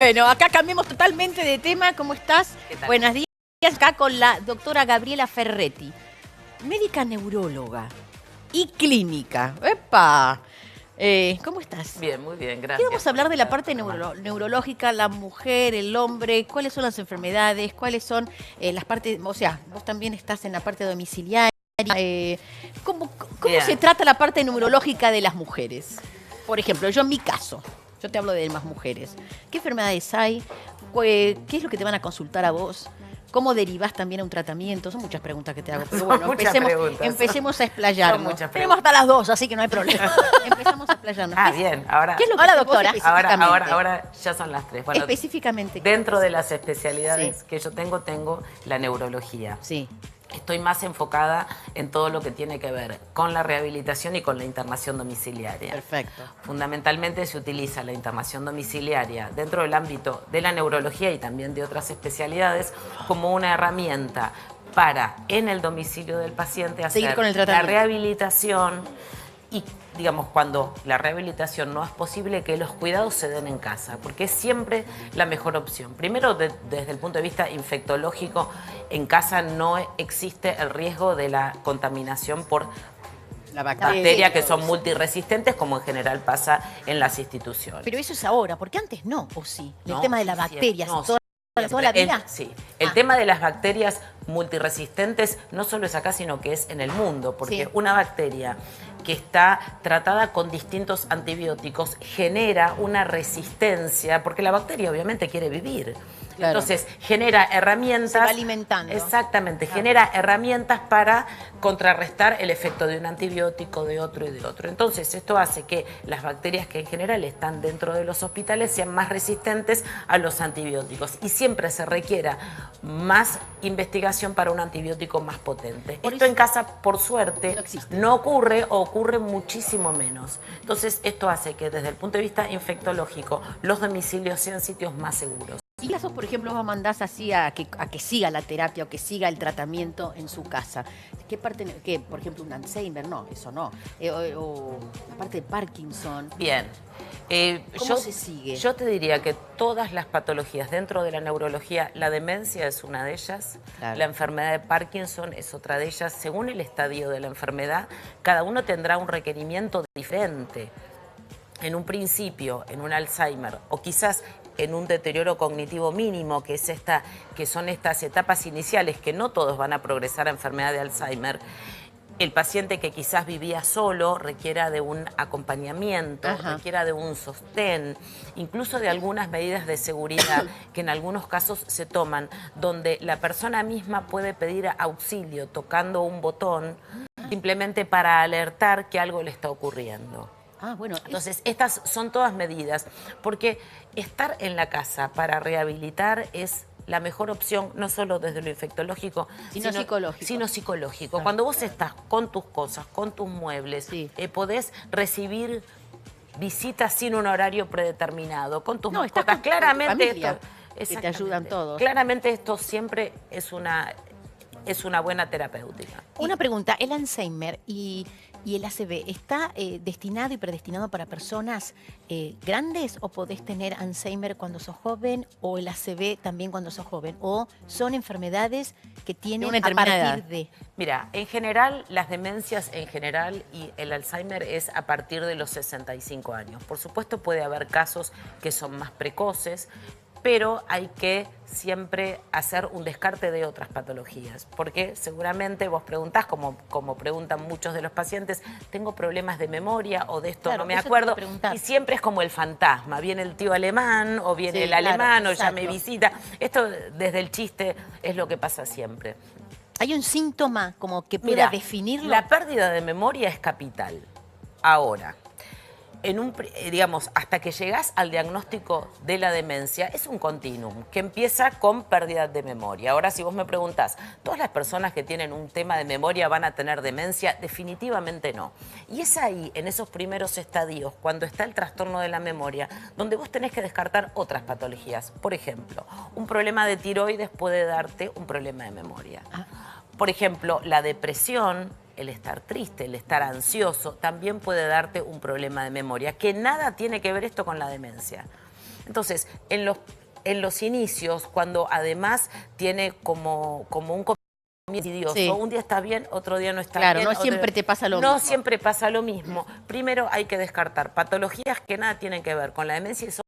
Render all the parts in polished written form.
Bueno, acá cambiamos totalmente de tema. ¿Cómo estás? ¿Qué tal? Buenos días. Acá con la doctora Gabriela Ferretti, médica neuróloga y clínica. ¡Epa! ¿Cómo estás? Bien, muy bien, ¿Qué gracias. vamos a hablar de la parte neurológica, la mujer, el hombre? ¿Cuáles son las enfermedades? ¿Cuáles son las partes? O sea, vos también estás en la parte domiciliaria. ¿Cómo se trata la parte neurológica de las mujeres? Por ejemplo, yo en mi caso, yo te hablo de más mujeres. ¿Qué enfermedades hay? ¿Qué es lo que te van a consultar a vos? ¿Cómo derivás también a un tratamiento? Son muchas preguntas que te hago, pero bueno, empecemos a explayarnos. Tenemos hasta las 2, así que no hay problema. Empezamos a explayarnos. Ah, bien. Ahora, ¿Qué es lo que doctora? Ahora ya son las 3. Bueno, específicamente. Dentro de las especialidades Sí. que yo tengo la neurología. Sí. Estoy más enfocada en todo lo que tiene que ver con la rehabilitación y con la internación domiciliaria. Perfecto. Fundamentalmente se utiliza la internación domiciliaria dentro del ámbito de la neurología y también de otras especialidades como una herramienta para, en el domicilio del paciente, hacer seguir con el la tratamiento. rehabilitación y, digamos, cuando la rehabilitación no es posible, que los cuidados se den en casa, porque es siempre la mejor opción. Primero, desde el punto de vista infectológico, en casa no existe el riesgo de la contaminación por La bacterias que son multiresistentes, como en general pasa en las instituciones. Pero eso es ahora, porque antes no, ¿o sí? El No, tema de las sí, bacterias, no, toda la vida. El tema de las bacterias multiresistentes no solo es acá, sino que es en el mundo, porque una bacteria que está tratada con distintos antibióticos genera una resistencia, porque la bacteria obviamente quiere vivir. Claro. Entonces genera herramientas. Se va alimentando. Exactamente, genera herramientas para contrarrestar el efecto de un antibiótico, de otro y de otro. Entonces esto hace que las bacterias que en general están dentro de los hospitales sean más resistentes a los antibióticos y siempre se requiera más investigación para un antibiótico más potente. Esto en casa, por suerte, no ocurre o ocurre muchísimo menos. Entonces esto hace que desde el punto de vista infectológico los domicilios sean sitios más seguros. ¿Y casos, por ejemplo, vos mandás así a que siga la terapia o que siga el tratamiento en su casa? ¿Qué parte, por ejemplo, un Alzheimer? No, eso no. O la parte de Parkinson. Bien. ¿Cómo se sigue? Yo te diría que todas las patologías dentro de la neurología, la demencia es una de ellas, la enfermedad de Parkinson es otra de ellas. Según el estadio de la enfermedad, cada uno tendrá un requerimiento diferente. En un principio, en un Alzheimer, o quizás en un deterioro cognitivo mínimo, que son estas etapas iniciales, que no todos van a progresar a enfermedad de Alzheimer, el paciente que quizás vivía solo requiera de un acompañamiento, requiera de un sostén, incluso de algunas medidas de seguridad que en algunos casos se toman, donde la persona misma puede pedir auxilio tocando un botón simplemente para alertar que algo le está ocurriendo. Bueno, entonces, estas son todas medidas, porque estar en la casa para rehabilitar es la mejor opción, no solo desde lo infectológico, sino psicológico. Cuando vos estás con tus cosas, con tus muebles, podés recibir visitas sin un horario predeterminado, con tus mascotas. Claramente que te ayudan todos. Claramente esto siempre es una buena terapéutica. Una pregunta, ¿el Alzheimer y el ACV está destinado y predestinado para personas grandes o podés tener Alzheimer cuando sos joven o el ACV también cuando sos joven? ¿O son enfermedades que tienen a partir de...? Mira, en general, las demencias en general y el Alzheimer es a partir de los 65 años. Por supuesto puede haber casos que son más precoces, pero hay que siempre hacer un descarte de otras patologías, porque seguramente vos preguntás, como preguntan muchos de los pacientes, tengo problemas de memoria o de esto no me acuerdo, y siempre es como el fantasma, viene el tío alemán o viene el alemán o ya me visita. Esto desde el chiste es lo que pasa siempre. ¿Hay un síntoma como que pueda definirlo? La pérdida de memoria es capital. Ahora, digamos, hasta que llegás al diagnóstico de la demencia, es un continuum que empieza con pérdida de memoria. Ahora, si vos me preguntás, ¿todas las personas que tienen un tema de memoria van a tener demencia? Definitivamente no. Y es ahí, en esos primeros estadios, cuando está el trastorno de la memoria, donde vos tenés que descartar otras patologías. Por ejemplo, un problema de tiroides puede darte un problema de memoria. Por ejemplo, la depresión, el estar triste, el estar ansioso, también puede darte un problema de memoria, que nada tiene que ver esto con la demencia. Entonces, en los inicios, cuando además tiene como un insidioso. Sí. Un día está bien, otro día no está Claro, bien. no siempre te pasa lo mismo. No siempre pasa lo mismo. Primero hay que descartar patologías que nada tienen que ver con la demencia y son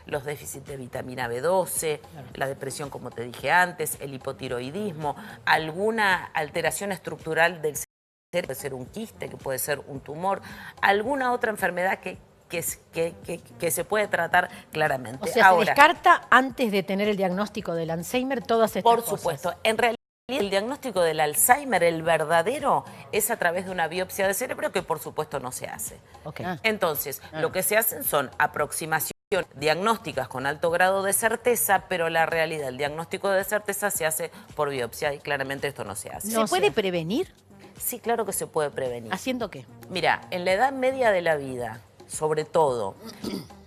los déficits de vitamina B12, la depresión, como te dije antes, el hipotiroidismo, alguna alteración estructural del cerebro, puede ser un quiste, que puede ser un tumor, alguna otra enfermedad que se puede tratar claramente. O sea, ahora, se descarta antes de tener el diagnóstico del Alzheimer todas estas cosas. por supuesto. En realidad, el diagnóstico del Alzheimer, el verdadero, es a través de una biopsia de cerebro que por supuesto no se hace. Okay. Entonces, lo que se hacen son aproximaciones diagnósticas con alto grado de certeza, pero la realidad, el diagnóstico de certeza se hace por biopsia y claramente esto no se hace. ¿Se puede prevenir? Sí, claro que se puede prevenir. ¿Haciendo qué? Mira, en la edad media de la vida, sobre todo,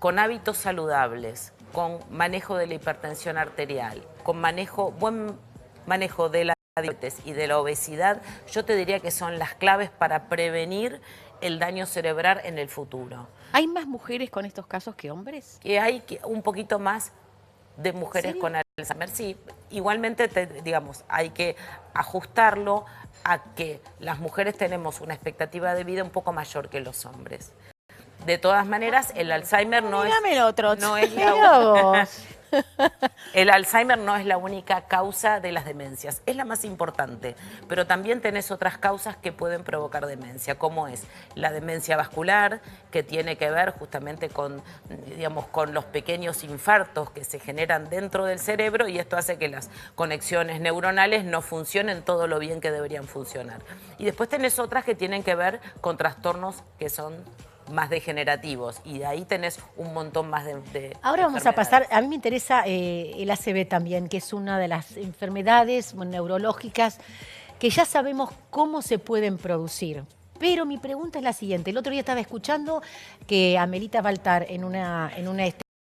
con hábitos saludables, con manejo de la hipertensión arterial, con buen manejo de la diabetes y de la obesidad, yo te diría que son las claves para prevenir el daño cerebral en el futuro. ¿Hay más mujeres con estos casos que hombres? Que hay un poquito más de mujeres con Alzheimer, sí. Igualmente, digamos, hay que ajustarlo a que las mujeres tenemos una expectativa de vida un poco mayor que los hombres. De todas maneras, el Alzheimer no es el Alzheimer no es la única causa de las demencias, es la más importante, pero también tenés otras causas que pueden provocar demencia, como es la demencia vascular, que tiene que ver justamente con, digamos, con los pequeños infartos que se generan dentro del cerebro y esto hace que las conexiones neuronales no funcionen todo lo bien que deberían funcionar. Y después tenés otras que tienen que ver con trastornos que son más degenerativos y de ahí tenés un montón más de Ahora vamos a pasar, a mí me interesa el ACV también, que es una de las enfermedades neurológicas que ya sabemos cómo se pueden producir. Pero mi pregunta es la siguiente, el otro día estaba escuchando que Amelita Baltar en una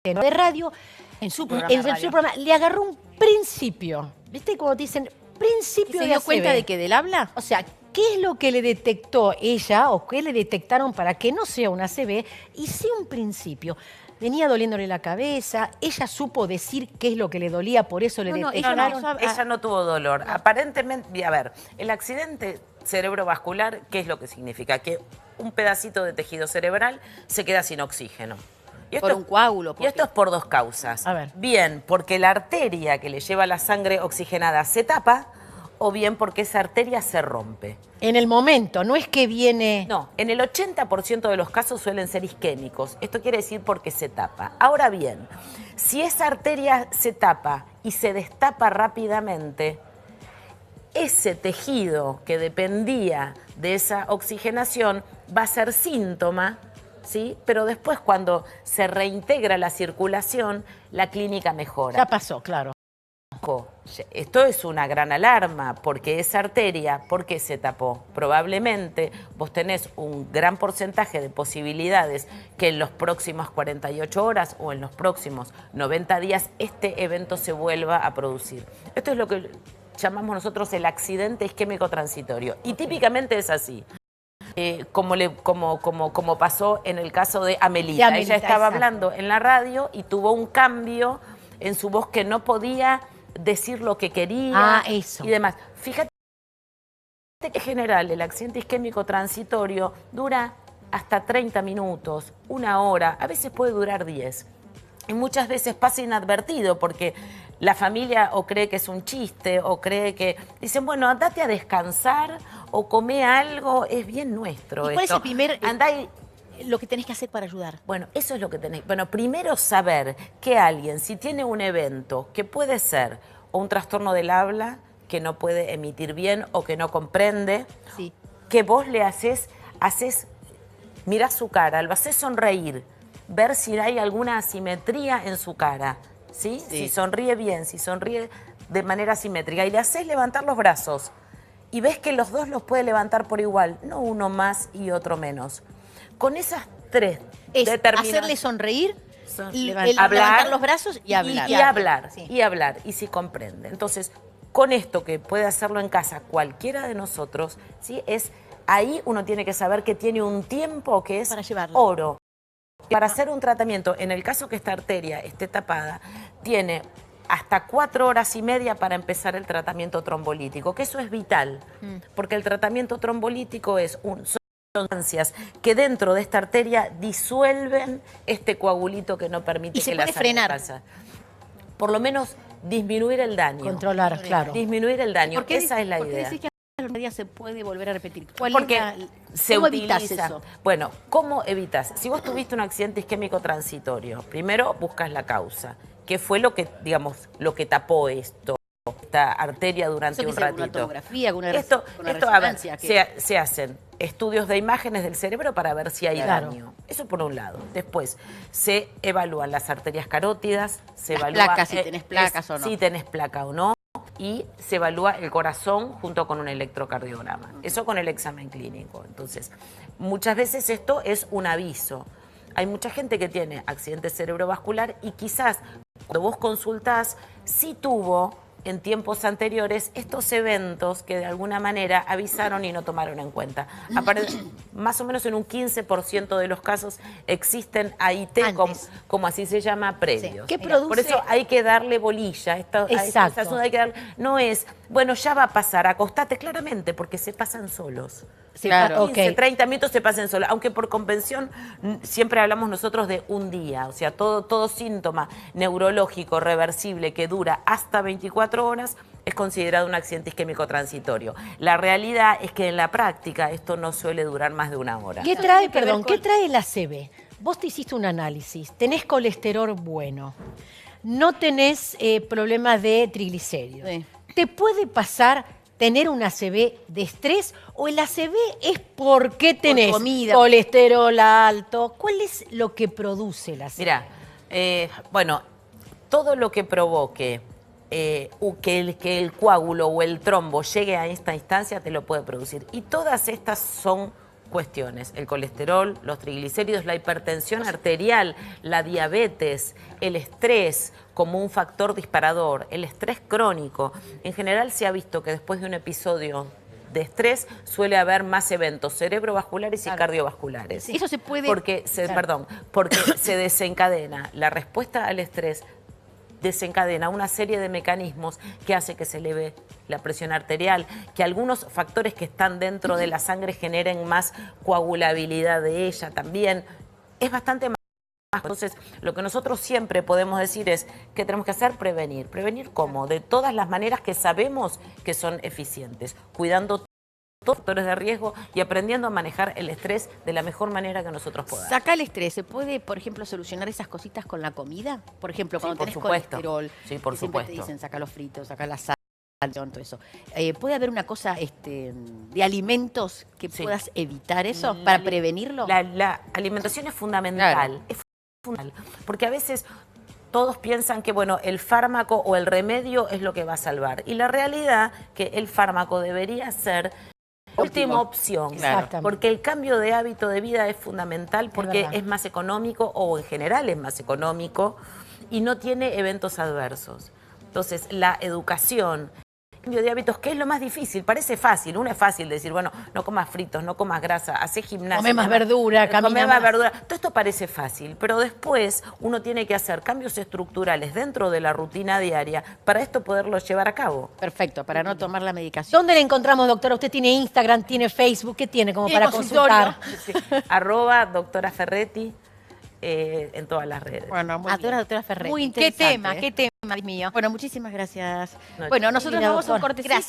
de radio, en su programa, le agarró un principio, ¿viste? Como dicen, principio ¿Se de dio ACV. cuenta de que del habla? O sea, ¿qué es lo que le detectó ella o qué le detectaron para que no sea una ACV y sí un principio? Venía doliéndole la cabeza, ella supo decir qué es lo que le dolía, por eso le detectaron. Ella no tuvo dolor. Aparentemente, a ver, el accidente cerebrovascular, ¿qué es lo que significa? Que un pedacito de tejido cerebral se queda sin oxígeno. Y esto, por un coágulo. Y esto es por dos causas. A ver. Bien, porque la arteria que le lleva la sangre oxigenada se tapa, o bien porque esa arteria se rompe. En el momento, no es que viene... No, en el 80% de los casos suelen ser isquémicos. Esto quiere decir porque se tapa. Ahora bien, si esa arteria se tapa y se destapa rápidamente, ese tejido que dependía de esa oxigenación va a ser síntoma, ¿sí? Pero después cuando se reintegra la circulación, la clínica mejora. Ya pasó, claro. Esto es una gran alarma, porque esa arteria, ¿por qué se tapó? Probablemente vos tenés un gran porcentaje de posibilidades que en los próximos 48 horas o en los próximos 90 días este evento se vuelva a producir. Esto es lo que llamamos nosotros el accidente isquémico transitorio y típicamente es así. Como pasó en el caso de Amelita. Ella estaba hablando en la radio y tuvo un cambio en su voz que no podía decir lo que quería y demás. Fíjate que en general el accidente isquémico transitorio dura hasta 30 minutos, una hora, a veces puede durar 10. Y muchas veces pasa inadvertido porque la familia o cree que es un chiste o cree que... Dicen, bueno, andate a descansar o come algo, es bien nuestro. ¿Y cuál es el primer... Andá y... lo que tenés que hacer para ayudar? Bueno, eso es lo que tenés. Bueno, primero saber que alguien, si tiene un evento que puede ser o un trastorno del habla, que no puede emitir bien o que no comprende, que vos le haces, mirás su cara, lo haces sonreír, ver si hay alguna asimetría en su cara, ¿sí? Si sonríe bien, si sonríe de manera asimétrica, y le haces levantar los brazos y ves que los dos los puede levantar por igual, no uno más y otro menos. Con esas tres determinaciones... Hacerle sonreír, hablar, levantar los brazos y hablar. Y hablar, y si comprende. Entonces, con esto que puede hacerlo en casa cualquiera de nosotros, ¿sí? Ahí uno tiene que saber que tiene un tiempo que es para llevarlo. oro. Para hacer un tratamiento, en el caso que esta arteria esté tapada, tiene hasta 4 horas y media para empezar el tratamiento trombolítico, que eso es vital, porque el tratamiento trombolítico son sustancias que dentro de esta arteria disuelven este coagulito que no permite que la sangre pase. Por lo menos disminuir el daño. Controlar, claro. Disminuir el daño, esa es la idea. ¿Por qué decís que la día se puede volver a repetir? ¿Cómo evitas eso? Bueno, ¿cómo evitas? Si vos tuviste un accidente isquémico transitorio, primero buscas la causa. ¿Qué fue lo que, digamos, lo que tapó esta arteria durante un ratito? Una tomografía, una resonancia. Se hacen estudios de imágenes del cerebro para ver si hay daño. Eso por un lado. Después, se evalúan las arterias carótidas, se evalúa placas, si tenés placas o no. Si tenés placa o no. Y se evalúa el corazón junto con un electrocardiograma. Eso con el examen clínico. Entonces, muchas veces esto es un aviso. Hay mucha gente que tiene accidente cerebrovascular y quizás cuando vos consultás, sí tuvo en tiempos anteriores estos eventos que de alguna manera avisaron y no tomaron en cuenta. Más o menos en un 15% de los casos existen AIT, como así se llama, previos. ¿Qué produce? Por eso hay que darle bolilla. Exacto. No es, bueno, ya va a pasar, acostate claramente, porque se pasan solos. Claro. 15, 30 minutos se pasen solos, aunque por convención siempre hablamos nosotros de un día, o sea, todo síntoma neurológico reversible que dura hasta 24 horas es considerado un accidente isquémico transitorio. La realidad es que en la práctica esto no suele durar más de 1 hora. ¿Qué trae, qué trae el ACV? Vos te hiciste un análisis, tenés colesterol bueno, no tenés problemas de triglicéridos. Sí. ¿Te puede pasar tener un ACV de estrés o el ACV es porque tenés colesterol alto? ¿Cuál es lo que produce el ACV? Mira, bueno, todo lo que provoque que el coágulo o el trombo llegue a esta instancia te lo puede producir. Y todas estas son cuestiones: el colesterol, los triglicéridos, la hipertensión arterial, la diabetes, el estrés como un factor disparador, el estrés crónico. En general se ha visto que después de un episodio de estrés suele haber más eventos cerebrovasculares y cardiovasculares. Eso se puede... Porque se desencadena la respuesta al estrés, desencadena una serie de mecanismos que hace que se eleve la presión arterial, que algunos factores que están dentro de la sangre generen más coagulabilidad de ella también. Es bastante más. Entonces, lo que nosotros siempre podemos decir es que tenemos que hacer prevenir. ¿Prevenir cómo? De todas las maneras que sabemos que son eficientes, cuidando todos los factores de riesgo y aprendiendo a manejar el estrés de la mejor manera que nosotros podamos. ¿Saca el estrés? ¿Se puede, por ejemplo, solucionar esas cositas con la comida? Por ejemplo, cuando tenés colesterol, sí, por siempre te dicen saca los fritos, saca la sal, todo eso. ¿Puede haber una cosa de alimentos que puedas evitar eso para prevenirlo? La alimentación es fundamental. Claro. Es fundamental, porque a veces todos piensan que, bueno, el fármaco o el remedio es lo que va a salvar. Y la realidad que el fármaco debería ser última opción, porque el cambio de hábito de vida es fundamental, porque es más económico, o en general es más económico, y no tiene eventos adversos. Entonces, la educación, el cambio de hábitos, ¿qué es lo más difícil? Parece fácil, uno es fácil decir, bueno, no comas fritos, no comas grasa, hacé gimnasia. Come más verdura, camina más. Verdura. Todo esto parece fácil, pero después uno tiene que hacer cambios estructurales dentro de la rutina diaria para esto poderlo llevar a cabo. Perfecto, para no tomar la medicación. ¿Dónde le encontramos, doctora? ¿Usted tiene Instagram, tiene Facebook? ¿Qué tiene como para consultar? Sí. @doctora Ferretti en todas las redes. Bueno, doctora Ferretti. Muy interesante. Qué tema, Dios mío. Bueno, muchísimas gracias. No, bueno, nosotros vamos a un corte. Gracias.